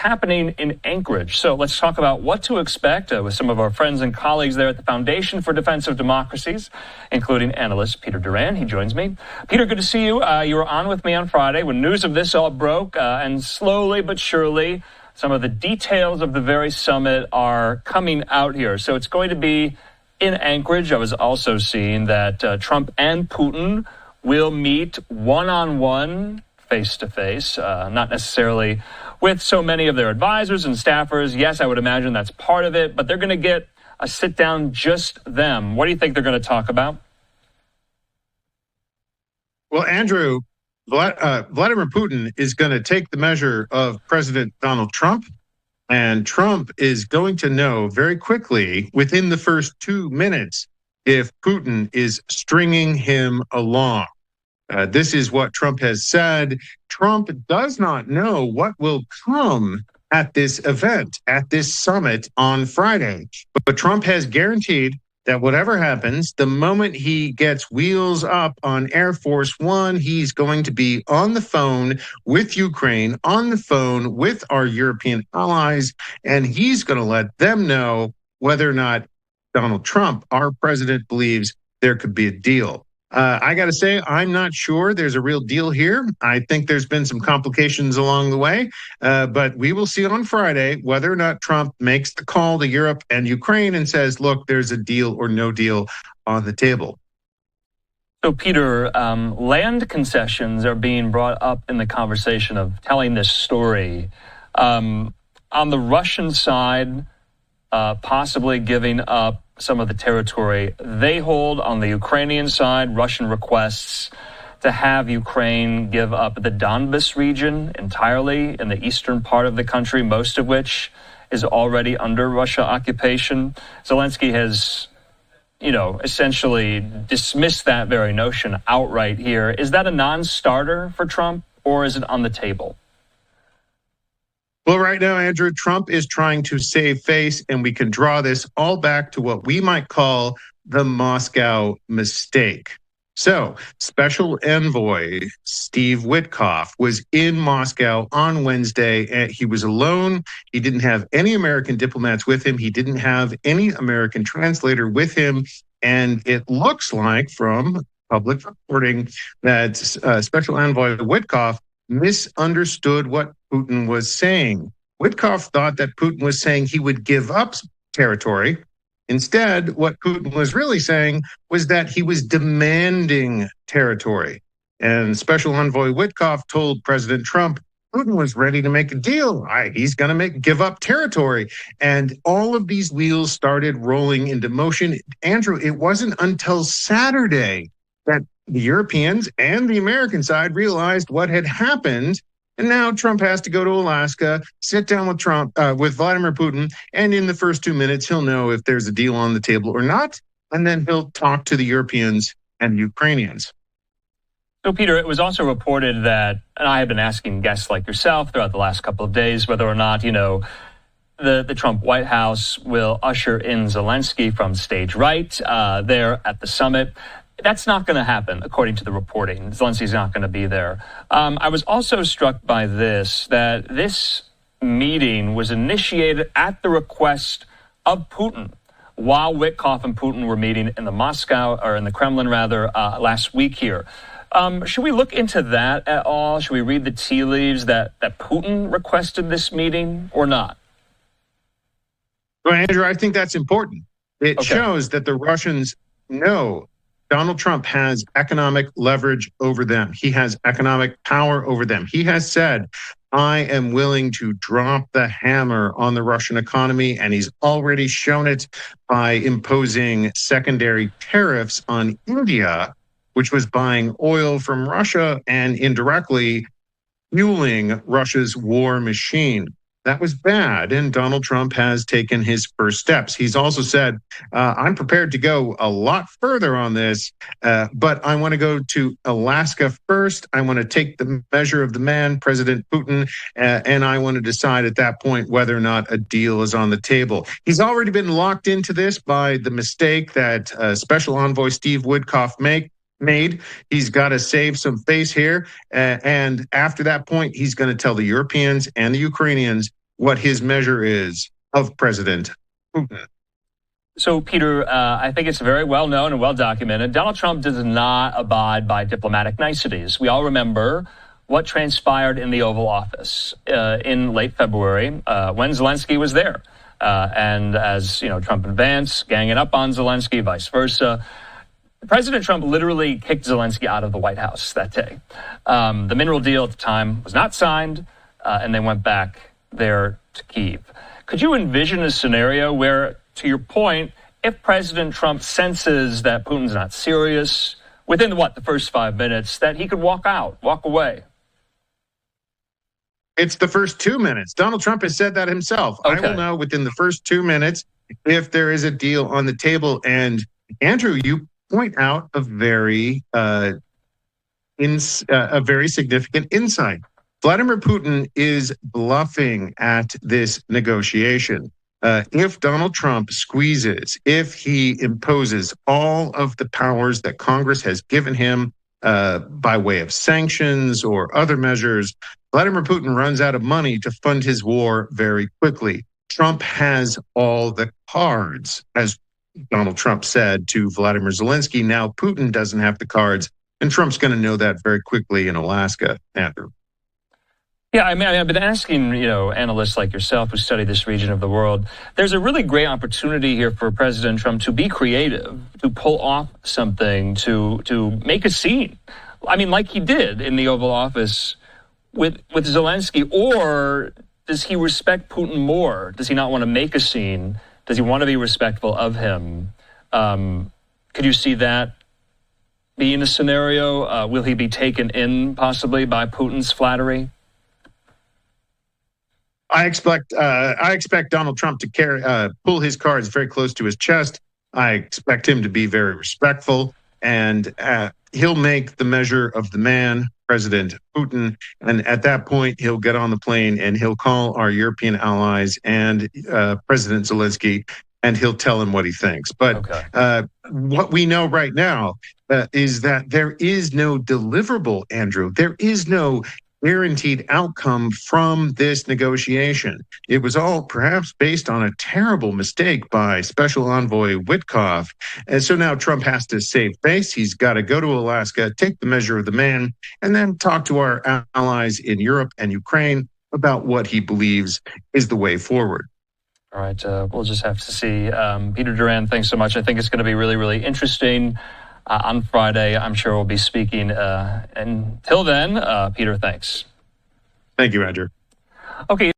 happening in Anchorage. So let's talk about what to expect with some of our friends and colleagues there at the Foundation for Defense of Democracies, including analyst Peter Doran. He joins me. Peter, good to see you. You were on with me on Friday when news of this all broke, and slowly but surely, some of the details of the very summit are coming out here. So it's going to be in Anchorage. I was also seeing that Trump and Putin will meet one-on-one, face-to-face, not necessarily with so many of their advisors and staffers. Yes, I would imagine that's part of it, but they're going to get a sit-down, just them. What do you think they're going to talk about? Well, Andrew, Vladimir Putin is going to take the measure of President Donald Trump, and Trump is going to know very quickly, within the first 2 minutes, if Putin is stringing him along. This is what Trump has said. Trump does not know what will come at this event, at this summit on Friday. But Trump has guaranteed that whatever happens, the moment he gets wheels up on Air Force One, he's going to be on the phone with Ukraine, on the phone with our European allies, and he's going to let them know whether or not Donald Trump, our president, believes there could be a deal. I got to say, I'm not sure there's a real deal here. I think there's been some complications along the way, but we will see on Friday whether or not Trump makes the call to Europe and Ukraine and says, look, there's a deal or no deal on the table. So, Peter, land concessions are being brought up in the conversation of telling this story. On the Russian side, possibly giving up some of the territory they hold. On the Ukrainian side, Russian requests to have Ukraine give up the Donbas region entirely in the eastern part of the country, most of which is already under Russia occupation. Zelensky has, essentially dismissed that very notion outright here. Is that a non-starter for Trump, or is it on the table? Well, right now, Andrew, Trump is trying to save face, and we can draw this all back to what we might call the Moscow mistake. So, Special Envoy Steve Witkoff was in Moscow on Wednesday, and he was alone. He didn't have any American diplomats with him. He didn't have any American translator with him. And it looks like, from public reporting, that Special Envoy Witkoff misunderstood what Putin was saying. Witkoff thought that Putin was saying he would give up territory. Instead, what Putin was really saying was that he was demanding territory. And Special Envoy Witkoff told President Trump Putin was ready to make a deal. He's going to give up territory. And all of these wheels started rolling into motion. Andrew, it wasn't until Saturday that the Europeans and the American side realized what had happened. And now Trump has to go to Alaska, sit down with with Vladimir Putin, and in the first 2 minutes, he'll know if there's a deal on the table or not. And then he'll talk to the Europeans and Ukrainians. So, Peter, it was also reported that, and I have been asking guests like yourself throughout the last couple of days, whether or not, the Trump White House will usher in Zelensky from stage right there at the summit. That's not going to happen, according to the reporting. Zelensky's not going to be there. I was also struck by that this meeting was initiated at the request of Putin while Witkoff and Putin were meeting in the Kremlin last week here. Should we look into that at all? Should we read the tea leaves that Putin requested this meeting or not? Well, Andrew, I think that's important. It shows that the Russians know Donald Trump has economic leverage over them. He has economic power over them. He has said, I am willing to drop the hammer on the Russian economy, and he's already shown it by imposing secondary tariffs on India, which was buying oil from Russia and indirectly fueling Russia's war machine. That was bad, and Donald Trump has taken his first steps. He's also said, I'm prepared to go a lot further on this, but I want to go to Alaska first. I want to take the measure of the man, President Putin, and I want to decide at that point whether or not a deal is on the table. He's already been locked into this by the mistake that Special Envoy Steve Witkoff made. He's got to save some face here. And after that point, he's going to tell the Europeans and the Ukrainians what his measure is of President Putin. So, Peter, I think it's very well known and well documented. Donald Trump does not abide by diplomatic niceties. We all remember what transpired in the Oval Office in late February when Zelensky was there. And as Trump and Vance ganging up on Zelensky, vice versa. President Trump literally kicked Zelensky out of the White House that day. The mineral deal at the time was not signed, and they went back there to Kyiv. Could you envision a scenario where, to your point, if President Trump senses that Putin's not serious, within the first 5 minutes, that he could walk away? It's the first 2 minutes. Donald Trump has said that himself. Okay. I will know within the first 2 minutes if there is a deal on the table. And Andrew, you point out a very significant insight. Vladimir Putin is bluffing at this negotiation. If Donald Trump squeezes, if he imposes all of the powers that Congress has given him by way of sanctions or other measures, Vladimir Putin runs out of money to fund his war very quickly. Trump has all the cards, as Donald Trump said to Vladimir Zelensky. Now Putin doesn't have the cards, and Trump's going to know that very quickly in Alaska, Andrew. Yeah, I mean, I've been asking, analysts like yourself who study this region of the world. There's a really great opportunity here for President Trump to be creative, to pull off something, to make a scene. I mean, like he did in the Oval Office with Zelensky. Or does he respect Putin more? Does he not want to make a scene? Does he want to be respectful of him? Could you see that being a scenario? Will he be taken in possibly by Putin's flattery? I expect Donald Trump to pull his cards very close to his chest. I expect him to be very respectful, and he'll make the measure of the man, President Putin. And at that point, he'll get on the plane and he'll call our European allies and President Zelensky, and he'll tell him what he thinks. But what we know right now is that there is no deliverable, Andrew. There is no guaranteed outcome from this negotiation. It was all perhaps based on a terrible mistake by Special Envoy Witkoff. And so now Trump has to save face. He's got to go to Alaska, take the measure of the man, and then talk to our allies in Europe and Ukraine about what he believes is the way forward. All right, we'll just have to see. Peter Doran, thanks so much. I think it's going to be really, really interesting. On Friday, I'm sure we'll be speaking. Until then, Peter, thanks. Thank you, Andrew. Okay.